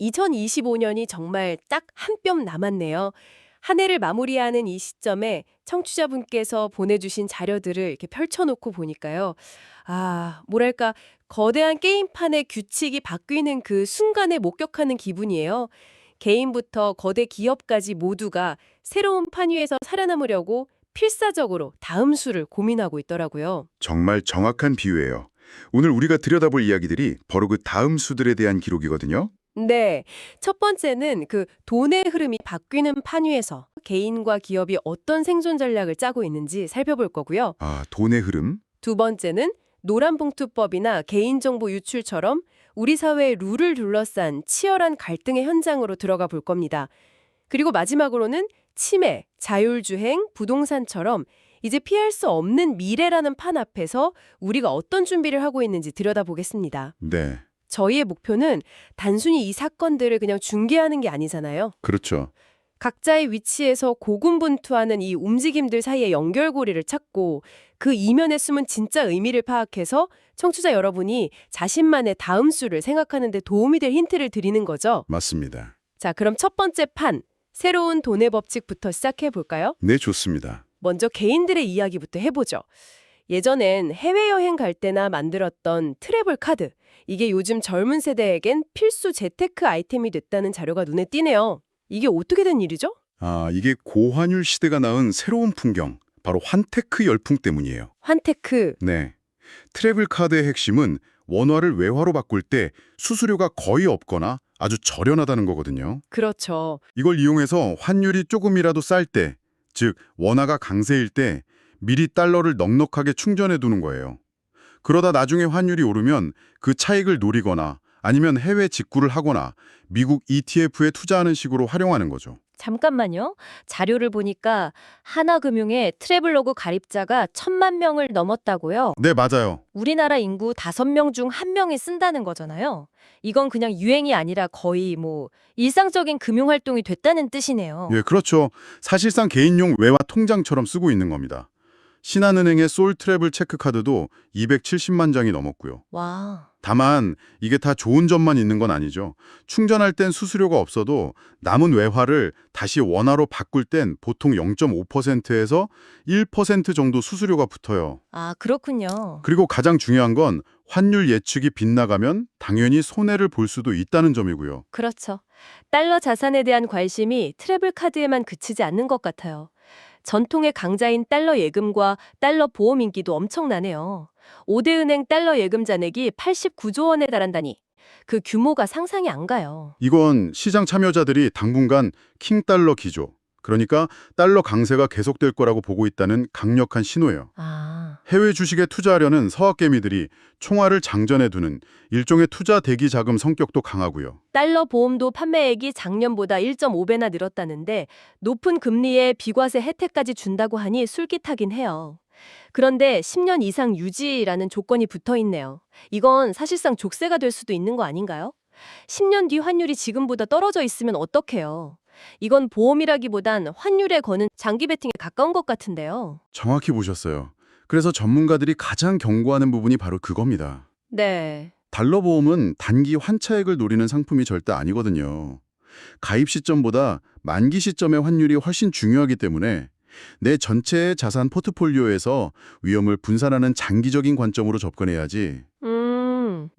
2025년이 정말 딱 한 뼘 남았네요. 한 해를 마무리하는 이 시점에 청취자분께서 보내주신 자료들을 이렇게 펼쳐놓고 보니까요. 뭐랄까, 거대한 게임판의 규칙이 바뀌는 그 순간에 목격하는 기분이에요. 개인부터 거대 기업까지 모두가 새로운 판 위에서 살아남으려고 필사적으로 다음 수를 고민하고 있더라고요. 정말 정확한 비유예요. 오늘 우리가 들여다볼 이야기들이 바로 그 다음 수들에 대한 기록이거든요. 네. 첫 번째는 그 돈의 흐름이 바뀌는 판 위에서 개인과 기업이 어떤 생존 전략을 짜고 있는지 살펴볼 거고요. 돈의 흐름? 두 번째는 노란봉투법이나 개인정보 유출처럼 우리 사회의 룰을 둘러싼 치열한 갈등의 현장으로 들어가 볼 겁니다. 그리고 마지막으로는 치매, 자율주행, 부동산처럼 이제 피할 수 없는 미래라는 판 앞에서 우리가 어떤 준비를 하고 있는지 들여다보겠습니다. 네, 저희의 목표는 단순히 이 사건들을 그냥 중계하는 게 아니잖아요. 그렇죠. 각자의 위치에서 고군분투하는 이 움직임들 사이의 연결고리를 찾고 그 이면에 숨은 진짜 의미를 파악해서 청취자 여러분이 자신만의 다음 수를 생각하는 데 도움이 될 힌트를 드리는 거죠. 맞습니다. 자, 그럼 첫 번째 판, 새로운 돈의 법칙부터 시작해 볼까요? 네, 좋습니다. 먼저 개인들의 이야기부터 해보죠. 예전엔 해외여행 갈 때나 만들었던 트래블 카드, 이게 요즘 젊은 세대에겐 필수 재테크 아이템이 됐다는 자료가 눈에 띄네요. 이게 어떻게 된 일이죠? 이게 고환율 시대가 낳은 새로운 풍경, 바로 환테크 열풍 때문이에요. 환테크. 네, 트래블 카드의 핵심은 원화를 외화로 바꿀 때 수수료가 거의 없거나 아주 저렴하다는 거거든요. 그렇죠. 이걸 이용해서 환율이 조금이라도 쌀 때, 즉 원화가 강세일 때 미리 달러를 넉넉하게 충전해 두는 거예요. 그러다 나중에 환율이 오르면 그 차익을 노리거나 아니면 해외 직구를 하거나 미국 ETF에 투자하는 식으로 활용하는 거죠. 잠깐만요. 자료를 보니까 하나금융의 트래블로그 가입자가 1,000만 명을 넘었다고요? 네, 맞아요. 우리나라 인구 5명 중 1명이 쓴다는 거잖아요. 이건 그냥 유행이 아니라 거의 일상적인 금융활동이 됐다는 뜻이네요. 예, 그렇죠. 사실상 개인용 외화 통장처럼 쓰고 있는 겁니다. 신한은행의 솔 트래블 체크카드도 270만 장이 넘었고요. 와, 다만 이게 다 좋은 점만 있는 건 아니죠. 충전할 땐 수수료가 없어도 남은 외화를 다시 원화로 바꿀 땐 보통 0.5%에서 1% 정도 수수료가 붙어요. 그렇군요. 그리고 가장 중요한 건 환율 예측이 빗나가면 당연히 손해를 볼 수도 있다는 점이고요. 그렇죠. 달러 자산에 대한 관심이 트래블 카드에만 그치지 않는 것 같아요. 전통의 강자인 달러 예금과 달러 보험 인기도 엄청나네요. 5대 은행 달러 예금 잔액이 89조 원에 달한다니 그 규모가 상상이 안 가요. 이건 시장 참여자들이 당분간 킹달러 기조, 그러니까 달러 강세가 계속될 거라고 보고 있다는 강력한 신호예요. 해외 주식에 투자하려는 서학개미들이 총알을 장전해 두는 일종의 투자 대기 자금 성격도 강하고요. 달러 보험도 판매액이 작년보다 1.5배나 늘었다는데 높은 금리에 비과세 혜택까지 준다고 하니 솔깃하긴 해요. 그런데 10년 이상 유지라는 조건이 붙어 있네요. 이건 사실상 족쇄가 될 수도 있는 거 아닌가요? 10년 뒤 환율이 지금보다 떨어져 있으면 어떡해요? 이건 보험이라기보단 환율에 거는 장기 베팅에 가까운 것 같은데요. 정확히 보셨어요. 그래서 전문가들이 가장 경고하는 부분이 바로 그겁니다. 네. 달러 보험은 단기 환차액을 노리는 상품이 절대 아니거든요. 가입 시점보다 만기 시점의 환율이 훨씬 중요하기 때문에 내 전체 자산 포트폴리오에서 위험을 분산하는 장기적인 관점으로 접근해야지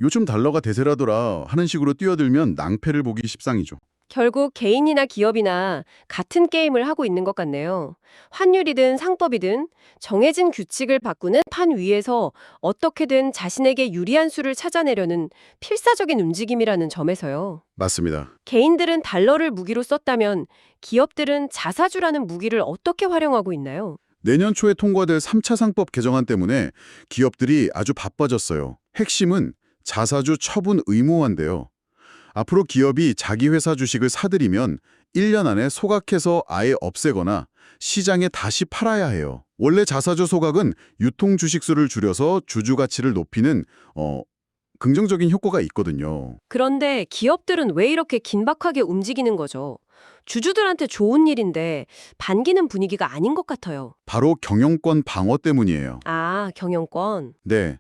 요즘 달러가 대세라더라 하는 식으로 뛰어들면 낭패를 보기 십상이죠. 결국 개인이나 기업이나 같은 게임을 하고 있는 것 같네요. 환율이든 상법이든 정해진 규칙을 바꾸는 판 위에서 어떻게든 자신에게 유리한 수를 찾아내려는 필사적인 움직임이라는 점에서요. 맞습니다. 개인들은 달러를 무기로 썼다면 기업들은 자사주라는 무기를 어떻게 활용하고 있나요? 내년 초에 통과될 3차 상법 개정안 때문에 기업들이 아주 바빠졌어요. 핵심은 자사주 처분 의무화인데요. 앞으로 기업이 자기 회사 주식을 사들이면 1년 안에 소각해서 아예 없애거나 시장에 다시 팔아야 해요. 원래 자사주 소각은 유통 주식수를 줄여서 주주 가치를 높이는 긍정적인 효과가 있거든요. 그런데 기업들은 왜 이렇게 긴박하게 움직이는 거죠? 주주들한테 좋은 일인데 반기는 분위기가 아닌 것 같아요. 바로 경영권 방어 때문이에요. 경영권. 네.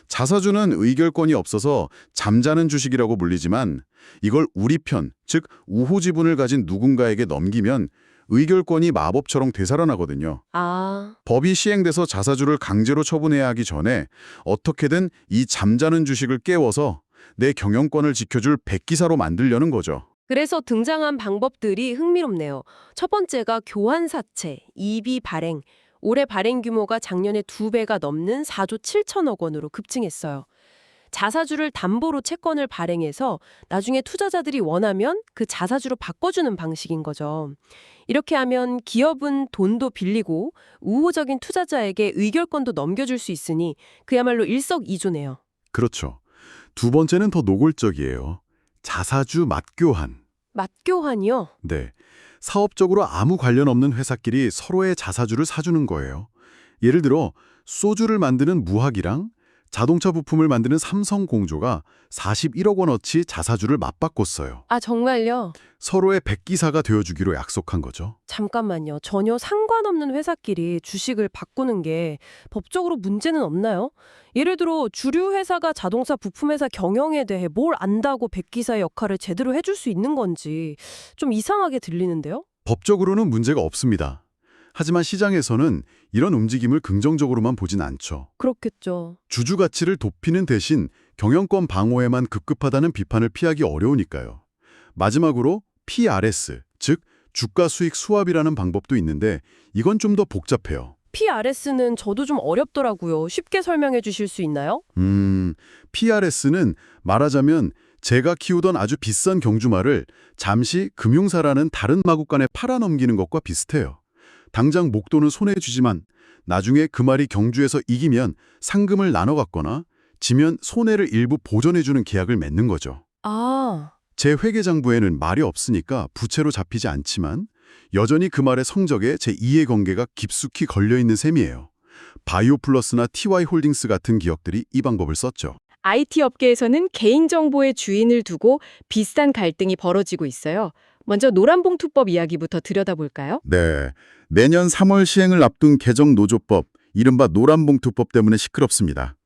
자사주는 의결권이 없어서 잠자는 주식이라고 불리지만 이걸 우리 편, 즉 우호 지분을 가진 누군가에게 넘기면 의결권이 마법처럼 되살아나거든요. 아, 법이 시행돼서 자사주를 강제로 처분해야 하기 전에 어떻게든 이 잠자는 주식을 깨워서 내 경영권을 지켜줄 백기사로 만들려는 거죠. 그래서 등장한 방법들이 흥미롭네요. 첫 번째가 교환사채, 이비 발행. 올해 발행 규모가 작년에 2배가 넘는 4조 7천억 원으로 급증했어요. 자사주를 담보로 채권을 발행해서 나중에 투자자들이 원하면 그 자사주로 바꿔주는 방식인 거죠. 이렇게 하면 기업은 돈도 빌리고 우호적인 투자자에게 의결권도 넘겨줄 수 있으니 그야말로 일석이조네요. 그렇죠. 두 번째는 더 노골적이에요. 자사주 맞교환. 맞교환이요? 네. 사업적으로 아무 관련 없는 회사끼리 서로의 자사주를 사주는 거예요. 예를 들어 소주를 만드는 무학이랑 자동차 부품을 만드는 삼성공조가 41억 원어치 자사주를 맞바꿨어요. 아, 정말요? 서로의 백기사가 되어주기로 약속한 거죠. 잠깐만요. 전혀 상관없는 회사끼리 주식을 바꾸는 게 법적으로 문제는 없나요? 예를 들어 주류 회사가 자동차 부품 회사 경영에 대해 뭘 안다고 백기사의 역할을 제대로 해줄 수 있는 건지 좀 이상하게 들리는데요? 법적으로는 문제가 없습니다. 하지만 시장에서는 이런 움직임을 긍정적으로만 보진 않죠. 그렇겠죠. 주주 가치를 높이는 대신 경영권 방어에만 급급하다는 비판을 피하기 어려우니까요. 마지막으로 PRS, 즉 주가 수익 수합이라는 방법도 있는데 이건 좀 더 복잡해요. PRS는 저도 좀 어렵더라고요. 쉽게 설명해 주실 수 있나요? PRS는 말하자면 제가 키우던 아주 비싼 경주마를 잠시 금융사라는 다른 마구간에 팔아넘기는 것과 비슷해요. 당장 목돈은 손해주지만 나중에 그 말이 경주에서 이기면 상금을 나눠 갖거나 지면 손해를 일부 보전해주는 계약을 맺는 거죠. 아, 제 회계장부에는 말이 없으니까 부채로 잡히지 않지만 여전히 그 말의 성적에 제 이해관계가 깊숙이 걸려있는 셈이에요. 바이오플러스나 TY홀딩스 같은 기업들이 이 방법을 썼죠. IT 업계에서는 개인정보의 주인을 두고 비슷한 갈등이 벌어지고 있어요. 먼저 노란봉투법 이야기부터 들여다볼까요? 네, 내년 3월 시행을 앞둔 개정노조법, 이른바 노란봉투법 때문에 시끄럽습니다.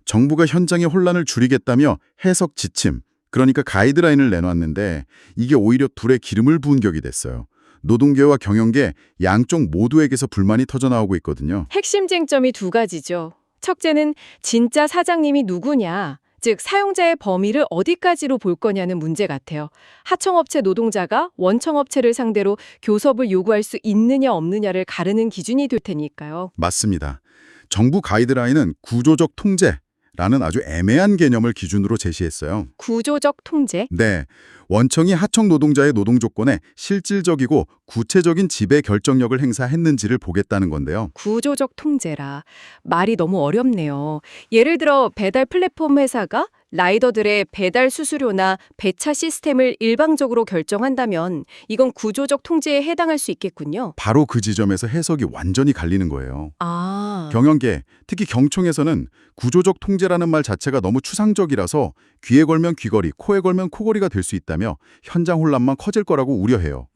정부가 현장의 혼란을 줄이겠다며 해석 지침, 그러니까 가이드라인을 내놨는데 이게 오히려 불에 기름을 부은 격이 됐어요. 노동계와 경영계 양쪽 모두에게서 불만이 터져나오고 있거든요. 핵심 쟁점이 두 가지죠. 첫째는 진짜 사장님이 누구냐, 즉 사용자의 범위를 어디까지로 볼 거냐는 문제 같아요. 하청업체 노동자가 원청업체를 상대로 교섭을 요구할 수 있느냐 없느냐를 가르는 기준이 될 테니까요. 맞습니다. 정부 가이드라인은 구조적 통제라는 아주 애매한 개념을 기준으로 제시했어요. 구조적 통제? 네, 원청이 하청 노동자의 노동 조건에 실질적이고 구체적인 지배 결정력을 행사했는지를 보겠다는 건데요. 구조적 통제라. 말이 너무 어렵네요. 예를 들어 배달 플랫폼 회사가 라이더들의 배달 수수료나 배차 시스템을 일방적으로 결정한다면 이건 구조적 통제에 해당할 수 있겠군요. 바로 그 지점에서 해석이 완전히 갈리는 거예요. 아, 경영계, 특히 경총에서는 구조적 통제라는 말 자체가 너무 추상적이라서 귀에 걸면 귀걸이, 코에 걸면 코걸이가 될 수 있다며 현장 혼란만 커질 거라고 우려해요.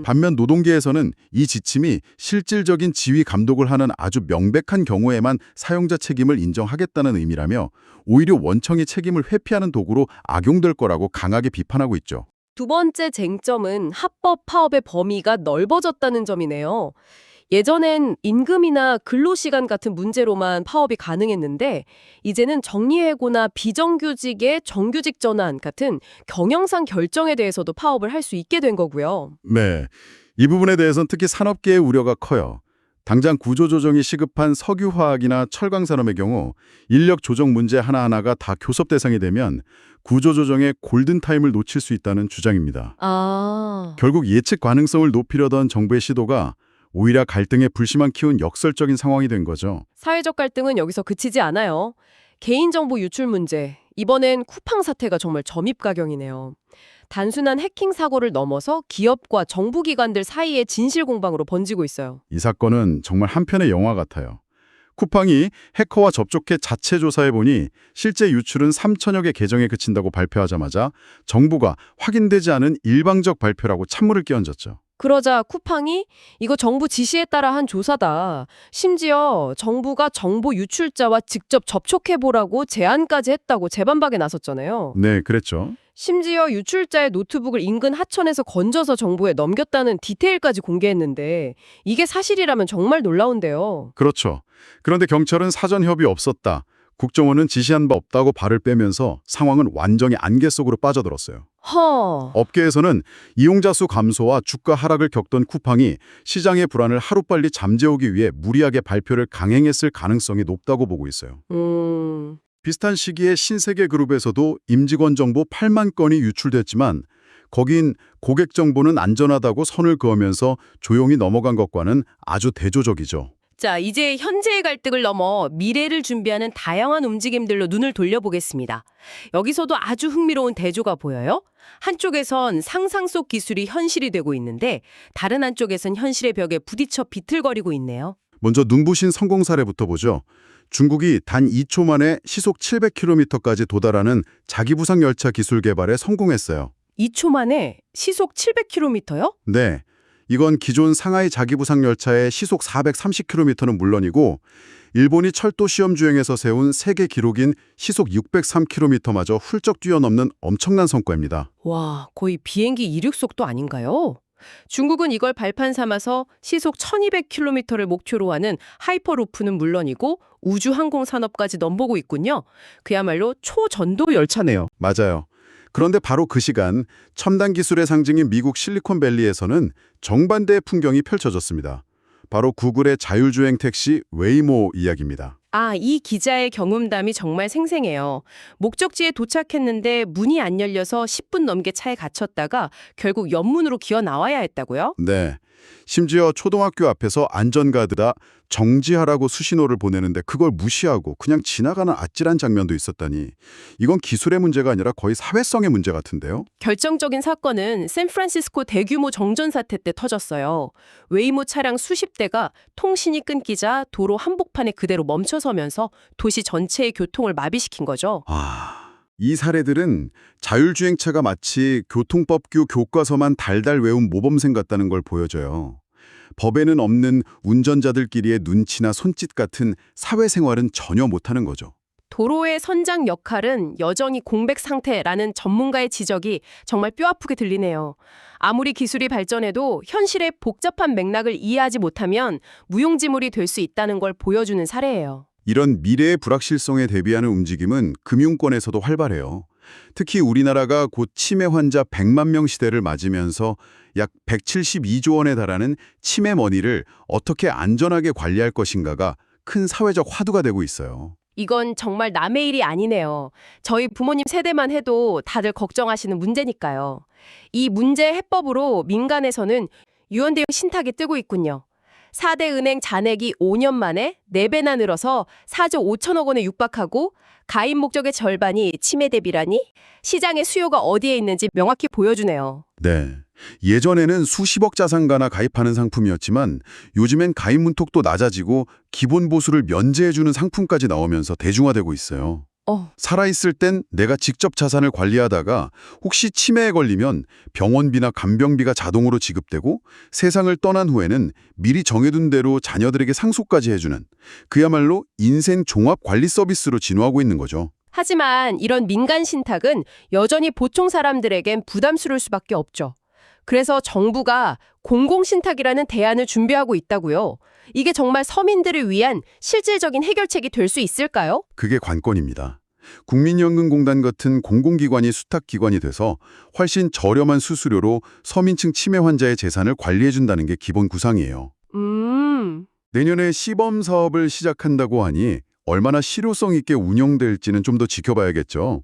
반면 노동계에서는 이 지침이 실질적인 지휘 감독을 하는 아주 명백한 경우에만 사용자 책임을 인정하겠다는 의미라며 오히려 원청의 책임을 회피하는 도구로 악용될 거라고 강하게 비판하고 있죠. 두 번째 쟁점은 합법 파업의 범위가 넓어졌다는 점이네요. 예전엔 임금이나 근로시간 같은 문제로만 파업이 가능했는데 이제는 정리해고나 비정규직의 정규직 전환 같은 경영상 결정에 대해서도 파업을 할 수 있게 된 거고요. 네, 이 부분에 대해서는 특히 산업계의 우려가 커요. 당장 구조조정이 시급한 석유화학이나 철강산업의 경우 인력 조정 문제 하나하나가 다 교섭 대상이 되면 구조조정의 골든타임을 놓칠 수 있다는 주장입니다. 아, 결국 예측 가능성을 높이려던 정부의 시도가 오히려 갈등의 불씨만 키운 역설적인 상황이 된 거죠. 사회적 갈등은 여기서 그치지 않아요. 개인정보 유출 문제, 이번엔 쿠팡 사태가 정말 점입가경이네요. 단순한 해킹 사고를 넘어서 기업과 정부기관들 사이의 진실 공방으로 번지고 있어요. 이 사건은 정말 한편의 영화 같아요. 쿠팡이 해커와 접촉해 자체 조사해보니 실제 유출은 3천여 개 계정에 그친다고 발표하자마자 정부가 확인되지 않은 일방적 발표라고 찬물을 끼얹었죠. 그러자 쿠팡이 이거 정부 지시에 따라 한 조사다. 심지어 정부가 정보 유출자와 직접 접촉해보라고 제안까지 했다고 재반박에 나섰잖아요. 네, 그랬죠. 심지어 유출자의 노트북을 인근 하천에서 건져서 정부에 넘겼다는 디테일까지 공개했는데 이게 사실이라면 정말 놀라운데요. 그렇죠. 그런데 경찰은 사전 협의 없었다. 국정원은 지시한 바 없다고 발을 빼면서 상황은 완전히 안개 속으로 빠져들었어요. 업계에서는 이용자 수 감소와 주가 하락을 겪던 쿠팡이 시장의 불안을 하루빨리 잠재우기 위해 무리하게 발표를 강행했을 가능성이 높다고 보고 있어요. 비슷한 시기에 신세계그룹에서도 임직원 정보 8만 건이 유출됐지만 거긴 고객 정보는 안전하다고 선을 그으면서 조용히 넘어간 것과는 아주 대조적이죠. 자, 이제 현재의 갈등을 넘어 미래를 준비하는 다양한 움직임들로 눈을 돌려보겠습니다. 여기서도 아주 흥미로운 대조가 보여요. 한쪽에선 상상 속 기술이 현실이 되고 있는데 다른 한쪽에선 현실의 벽에 부딪혀 비틀거리고 있네요. 먼저 눈부신 성공 사례부터 보죠. 중국이 단 2초 만에 시속 700km까지 도달하는 자기부상 열차 기술 개발에 성공했어요. 2초 만에 시속 700km요? 네. 이건 기존 상하이 자기부상 열차의 시속 430km는 물론이고 일본이 철도 시험 주행에서 세운 세계 기록인 시속 603km마저 훌쩍 뛰어넘는 엄청난 성과입니다. 와, 거의 비행기 이륙 속도 아닌가요? 중국은 이걸 발판 삼아서 시속 1200km를 목표로 하는 하이퍼루프는 물론이고 우주항공 산업까지 넘보고 있군요. 그야말로 초전도 열차네요. 맞아요. 그런데 바로 그 시간 첨단 기술의 상징인 미국 실리콘밸리에서는 정반대의 풍경이 펼쳐졌습니다. 바로 구글의 자율주행 택시 웨이모 이야기입니다. 아, 이 기자의 경험담이 정말 생생해요. 목적지에 도착했는데 문이 안 열려서 10분 넘게 차에 갇혔다가 결국 옆문으로 기어 나와야 했다고요? 네. 심지어 초등학교 앞에서 안전가드다 정지하라고 수신호를 보내는데 그걸 무시하고 그냥 지나가는 아찔한 장면도 있었다니. 이건 기술의 문제가 아니라 거의 사회성의 문제 같은데요. 결정적인 사건은 샌프란시스코 대규모 정전 사태 때 터졌어요. 웨이모 차량 수십 대가 통신이 끊기자 도로 한복판에 그대로 멈춰서면서 도시 전체의 교통을 마비시킨 거죠. 이 사례들은 자율주행차가 마치 교통법규 교과서만 달달 외운 모범생 같다는 걸 보여줘요. 법에는 없는 운전자들끼리의 눈치나 손짓 같은 사회생활은 전혀 못하는 거죠. 도로의 선장 역할은 여전히 공백 상태라는 전문가의 지적이 정말 뼈아프게 들리네요. 아무리 기술이 발전해도 현실의 복잡한 맥락을 이해하지 못하면 무용지물이 될 수 있다는 걸 보여주는 사례예요. 이런 미래의 불확실성에 대비하는 움직임은 금융권에서도 활발해요. 특히 우리나라가 곧 치매 환자 100만 명 시대를 맞으면서 약 172조 원에 달하는 치매 머니를 어떻게 안전하게 관리할 것인가가 큰 사회적 화두가 되고 있어요. 이건 정말 남의 일이 아니네요. 저희 부모님 세대만 해도 다들 걱정하시는 문제니까요. 이 문제 해법으로 민간에서는 유언대응 신탁이 뜨고 있군요. 4대 은행 잔액이 5년 만에 4배나 늘어서 4조 5천억 원에 육박하고 가입 목적의 절반이 치매 대비라니 시장의 수요가 어디에 있는지 명확히 보여주네요. 네. 예전에는 수십억 자산가나 가입하는 상품이었지만 요즘엔 가입 문턱도 낮아지고 기본 보수를 면제해주는 상품까지 나오면서 대중화되고 있어요. 살아있을 땐 내가 직접 자산을 관리하다가 혹시 치매에 걸리면 병원비나 간병비가 자동으로 지급되고 세상을 떠난 후에는 미리 정해둔 대로 자녀들에게 상속까지 해주는 그야말로 인생 종합 관리 서비스로 진화하고 있는 거죠. 하지만 이런 민간 신탁은 여전히 보통 사람들에겐 부담스러울 수밖에 없죠. 그래서 정부가 공공신탁이라는 대안을 준비하고 있다고요. 이게 정말 서민들을 위한 실질적인 해결책이 될 수 있을까요? 그게 관건입니다. 국민연금공단 같은 공공기관이 수탁기관이 돼서 훨씬 저렴한 수수료로 서민층 치매 환자의 재산을 관리해준다는 게 기본 구상이에요. 내년에 시범 사업을 시작한다고 하니 얼마나 실효성 있게 운영될지는 좀 더 지켜봐야겠죠.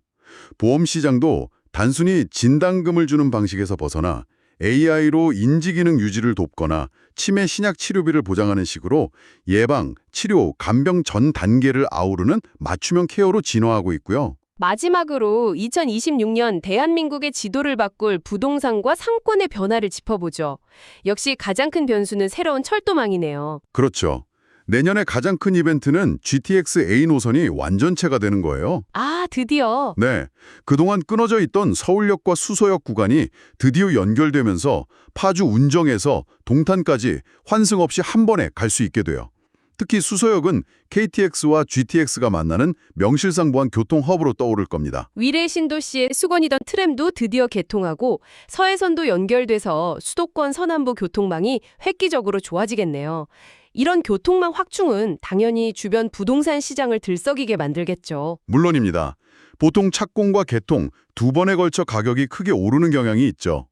보험 시장도 단순히 진단금을 주는 방식에서 벗어나 AI로 인지기능 유지를 돕거나 치매 신약 치료비를 보장하는 식으로 예방, 치료, 간병 전 단계를 아우르는 맞춤형 케어로 진화하고 있고요. 마지막으로 2026년 대한민국의 지도를 바꿀 부동산과 상권의 변화를 짚어보죠. 역시 가장 큰 변수는 새로운 철도망이네요. 그렇죠. 내년에 가장 큰 이벤트는 GTX A 노선이 완전체가 되는 거예요. 아, 드디어. 네, 그동안 끊어져 있던 서울역과 수서역 구간이 드디어 연결되면서 파주 운정에서 동탄까지 환승 없이 한 번에 갈 수 있게 돼요. 특히 수서역은 KTX와 GTX가 만나는 명실상부한 교통 허브로 떠오를 겁니다. 위례 신도시의 수건이던 트램도 드디어 개통하고 서해선도 연결돼서 수도권 서남부 교통망이 획기적으로 좋아지겠네요. 이런 교통망 확충은 당연히 주변 부동산 시장을 들썩이게 만들겠죠. 물론입니다. 보통 착공과 개통 두 번에 걸쳐 가격이 크게 오르는 경향이 있죠.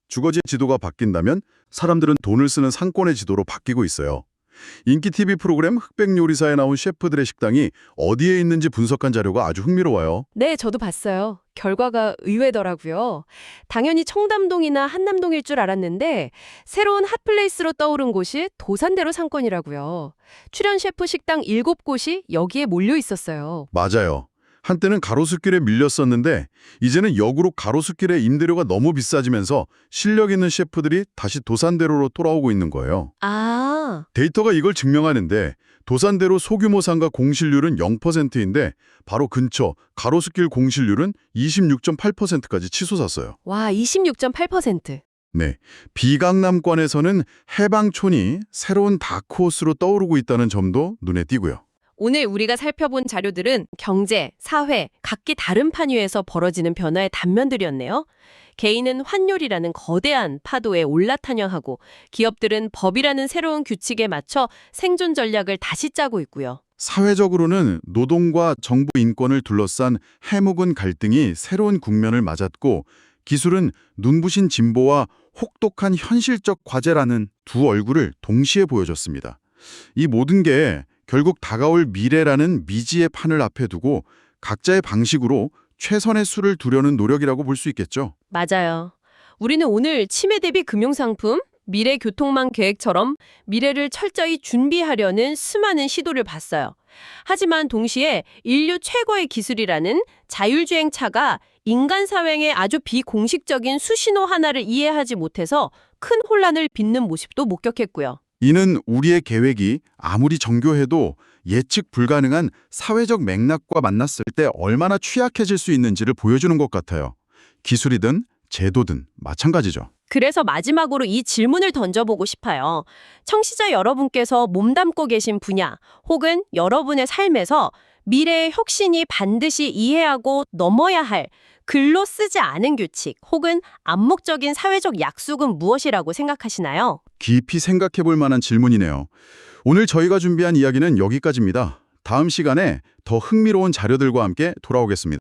주거지 지도가 바뀐다면 사람들은 돈을 쓰는 상권의 지도로 바뀌고 있어요. 인기 TV 프로그램 흑백 요리사에 나온 셰프들의 식당이 어디에 있는지 분석한 자료가 아주 흥미로워요. 네, 저도 봤어요. 결과가 의외더라고요. 당연히 청담동이나 한남동일 줄 알았는데 새로운 핫플레이스로 떠오른 곳이 도산대로 상권이라고요. 출연 셰프 식당 7곳이 여기에 몰려 있었어요. 맞아요. 한때는 가로수길에 밀렸었는데 이제는 역으로 가로수길에 임대료가 너무 비싸지면서 실력 있는 셰프들이 다시 도산대로로 돌아오고 있는 거예요. 아, 데이터가 이걸 증명하는데 도산대로 소규모 상가 공실률은 0%인데 바로 근처 가로수길 공실률은 26.8%까지 치솟았어요. 와, 26.8%. 네, 비강남권에서는 해방촌이 새로운 다크호스로 떠오르고 있다는 점도 눈에 띄고요. 오늘 우리가 살펴본 자료들은 경제, 사회, 각기 다른 판 위에서 벌어지는 변화의 단면들이었네요. 개인은 환율이라는 거대한 파도에 올라타냥하고 기업들은 법이라는 새로운 규칙에 맞춰 생존 전략을 다시 짜고 있고요. 사회적으로는 노동과 정부 인권을 둘러싼 해묵은 갈등이 새로운 국면을 맞았고 기술은 눈부신 진보와 혹독한 현실적 과제라는 두 얼굴을 동시에 보여줬습니다. 이 모든 게 결국 다가올 미래라는 미지의 판을 앞에 두고 각자의 방식으로 최선의 수를 두려는 노력이라고 볼 수 있겠죠. 맞아요. 우리는 오늘 치매 대비 금융상품, 미래 교통망 계획처럼 미래를 철저히 준비하려는 수많은 시도를 봤어요. 하지만 동시에 인류 최고의 기술이라는 자율주행차가 인간 사회의 아주 비공식적인 수신호 하나를 이해하지 못해서 큰 혼란을 빚는 모습도 목격했고요. 이는 우리의 계획이 아무리 정교해도 예측 불가능한 사회적 맥락과 만났을 때 얼마나 취약해질 수 있는지를 보여주는 것 같아요. 기술이든 제도든 마찬가지죠. 그래서 마지막으로 이 질문을 던져보고 싶어요. 청취자 여러분께서 몸담고 계신 분야 혹은 여러분의 삶에서 미래의 혁신이 반드시 이해하고 넘어야 할 글로 쓰지 않은 규칙 혹은 암묵적인 사회적 약속은 무엇이라고 생각하시나요? 깊이 생각해 볼 만한 질문이네요. 오늘 저희가 준비한 이야기는 여기까지입니다. 다음 시간에 더 흥미로운 자료들과 함께 돌아오겠습니다.